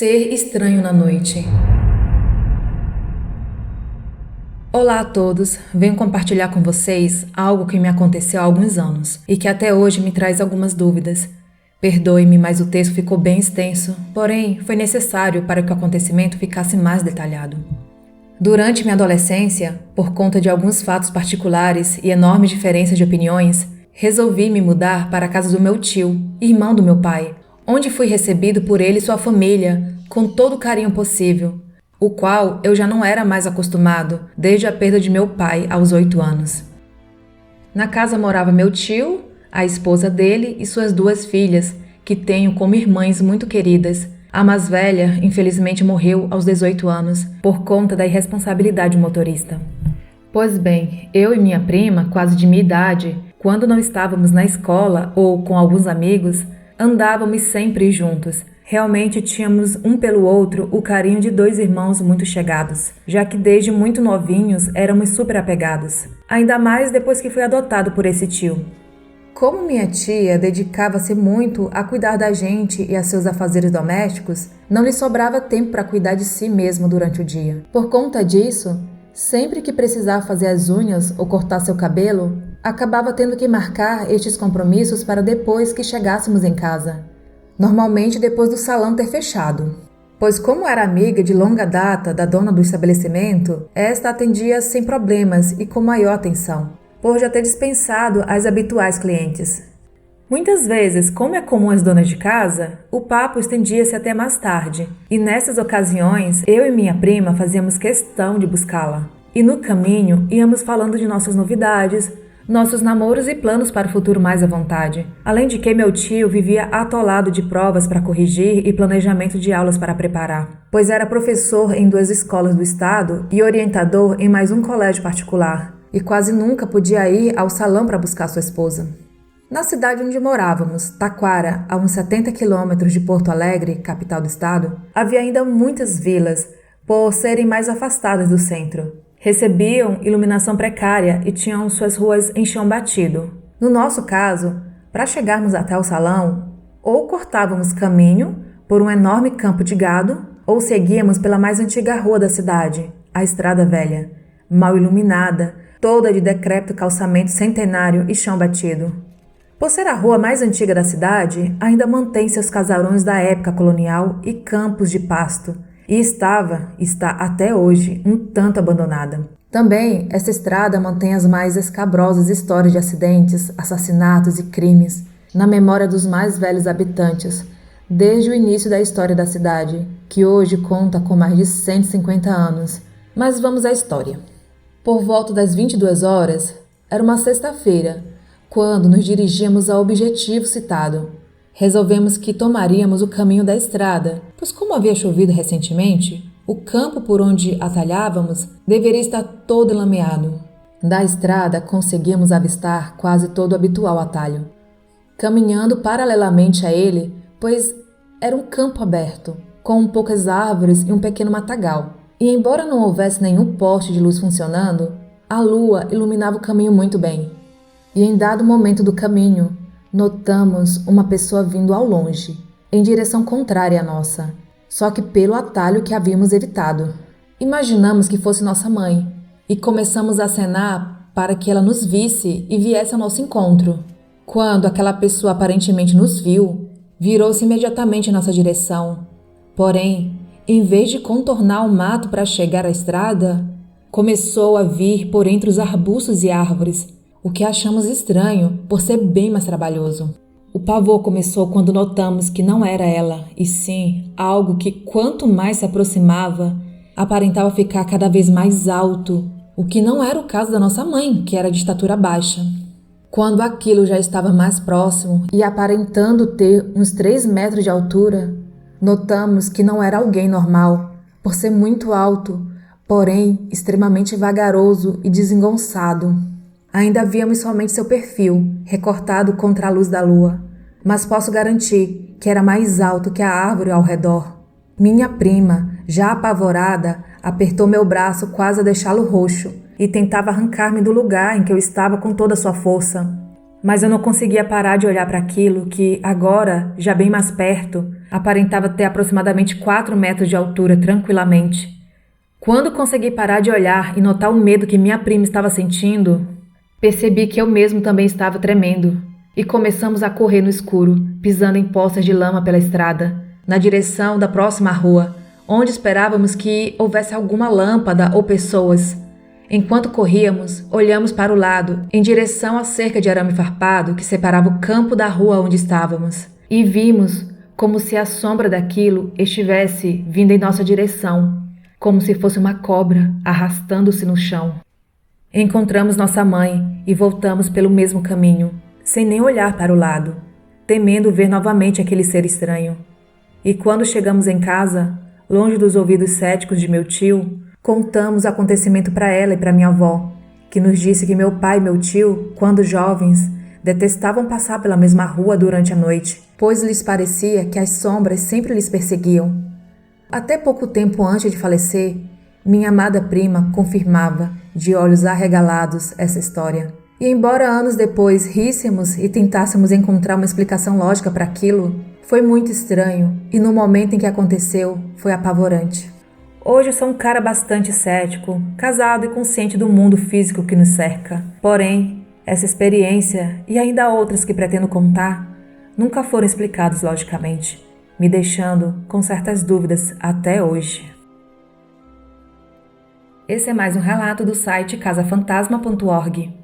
Ser estranho na noite. Olá a todos, venho compartilhar com vocês algo que me aconteceu há alguns anos e que até hoje me traz algumas dúvidas. Perdoe-me, mas o texto ficou bem extenso, porém foi necessário para que o acontecimento ficasse mais detalhado. Durante minha adolescência, por conta de alguns fatos particulares e enorme diferença de opiniões, resolvi me mudar para a casa do meu tio, irmão do meu pai, onde fui recebido por ele e sua família com todo o carinho possível, o qual eu já não era mais acostumado desde a perda de meu pai aos 8 anos. Na casa morava meu tio, a esposa dele e suas 2 filhas, que tenho como irmãs muito queridas. A mais velha, infelizmente, morreu aos 18 anos por conta da irresponsabilidade motorista. Pois bem, eu e minha prima, quase de minha idade, quando não estávamos na escola ou com alguns amigos, andávamos sempre juntos. Realmente tínhamos um pelo outro o carinho de 2 irmãos muito chegados, já que desde muito novinhos éramos super apegados, ainda mais depois que fui adotado por esse tio. Como minha tia dedicava-se muito a cuidar da gente e a seus afazeres domésticos, não lhe sobrava tempo para cuidar de si mesmo durante o dia. Por conta disso, sempre que precisava fazer as unhas ou cortar seu cabelo, acabava tendo que marcar estes compromissos para depois que chegássemos em casa. Normalmente depois do salão ter fechado. Pois como era amiga de longa data da dona do estabelecimento, esta atendia sem problemas e com maior atenção, por já ter dispensado as habituais clientes. Muitas vezes, como é comum às donas de casa, o papo estendia-se até mais tarde, e nessas ocasiões, eu e minha prima fazíamos questão de buscá-la. E no caminho, íamos falando de nossas novidades, nossos namoros e planos para o futuro mais à vontade. Além de que meu tio vivia atolado de provas para corrigir e planejamento de aulas para preparar, pois era professor em 2 escolas do estado e orientador em mais um colégio particular, e quase nunca podia ir ao salão para buscar sua esposa. Na cidade onde morávamos, Taquara, a uns 70 quilômetros de Porto Alegre, capital do estado, havia ainda muitas vilas, por serem mais afastadas do centro. Recebiam iluminação precária e tinham suas ruas em chão batido. No nosso caso, para chegarmos até o salão, ou cortávamos caminho por um enorme campo de gado, ou seguíamos pela mais antiga rua da cidade, a Estrada Velha, mal iluminada, toda de decrépito calçamento centenário e chão batido. Por ser a rua mais antiga da cidade, ainda mantém seus casarões da época colonial e campos de pasto, e está até hoje, um tanto abandonada. Também, essa estrada mantém as mais escabrosas histórias de acidentes, assassinatos e crimes na memória dos mais velhos habitantes, desde o início da história da cidade, que hoje conta com mais de 150 anos. Mas vamos à história. Por volta das 22 horas, era uma sexta-feira, quando nos dirigíamos ao objetivo citado. Resolvemos que tomaríamos o caminho da estrada, pois como havia chovido recentemente, o campo por onde atalhávamos deveria estar todo enlameado. Da estrada conseguíamos avistar quase todo o habitual atalho. Caminhando paralelamente a ele, pois era um campo aberto, com poucas árvores e um pequeno matagal. E embora não houvesse nenhum poste de luz funcionando, a lua iluminava o caminho muito bem. E em dado momento do caminho, notamos uma pessoa vindo ao longe, em direção contrária à nossa, só que pelo atalho que havíamos evitado. Imaginamos que fosse nossa mãe e começamos a acenar para que ela nos visse e viesse ao nosso encontro. Quando aquela pessoa aparentemente nos viu, virou-se imediatamente em nossa direção. Porém, em vez de contornar o mato para chegar à estrada, começou a vir por entre os arbustos e árvores, o que achamos estranho por ser bem mais trabalhoso. O pavor começou quando notamos que não era ela, e sim algo que, quanto mais se aproximava, aparentava ficar cada vez mais alto, o que não era o caso da nossa mãe, que era de estatura baixa. Quando aquilo já estava mais próximo e aparentando ter uns 3 metros de altura, notamos que não era alguém normal, por ser muito alto, porém extremamente vagaroso e desengonçado. Ainda víamos somente seu perfil, recortado contra a luz da lua, mas posso garantir que era mais alto que a árvore ao redor. Minha prima, já apavorada, apertou meu braço quase a deixá-lo roxo e tentava arrancar-me do lugar em que eu estava com toda a sua força. Mas eu não conseguia parar de olhar para aquilo que, agora, já bem mais perto, Aparentava ter aproximadamente 4 metros de altura tranquilamente. Quando consegui parar de olhar e notar o medo que minha prima estava sentindo, percebi que eu mesmo também estava tremendo. E começamos a correr no escuro, pisando em poças de lama pela estrada, na direção da próxima rua, onde esperávamos que houvesse alguma lâmpada ou pessoas. Enquanto corríamos, olhamos para o lado, em direção à cerca de arame farpado que separava o campo da rua onde estávamos, e vimos como se a sombra daquilo estivesse vindo em nossa direção, como se fosse uma cobra arrastando-se no chão. Encontramos nossa mãe e voltamos pelo mesmo caminho, sem nem olhar para o lado, temendo ver novamente aquele ser estranho. E quando chegamos em casa, longe dos ouvidos céticos de meu tio, contamos o acontecimento para ela e para minha avó, que nos disse que meu pai e meu tio, quando jovens, detestavam passar pela mesma rua durante a noite, pois lhes parecia que as sombras sempre lhes perseguiam. Até pouco tempo antes de falecer, minha amada prima confirmava, de olhos arregalados, essa história. E embora anos depois ríssemos e tentássemos encontrar uma explicação lógica para aquilo, foi muito estranho e no momento em que aconteceu, foi apavorante. Hoje eu sou um cara bastante cético, casado e consciente do mundo físico que nos cerca. Porém, essa experiência e ainda outras que pretendo contar nunca foram explicados logicamente, me deixando com certas dúvidas até hoje. Esse é mais um relato do site casafantasma.org.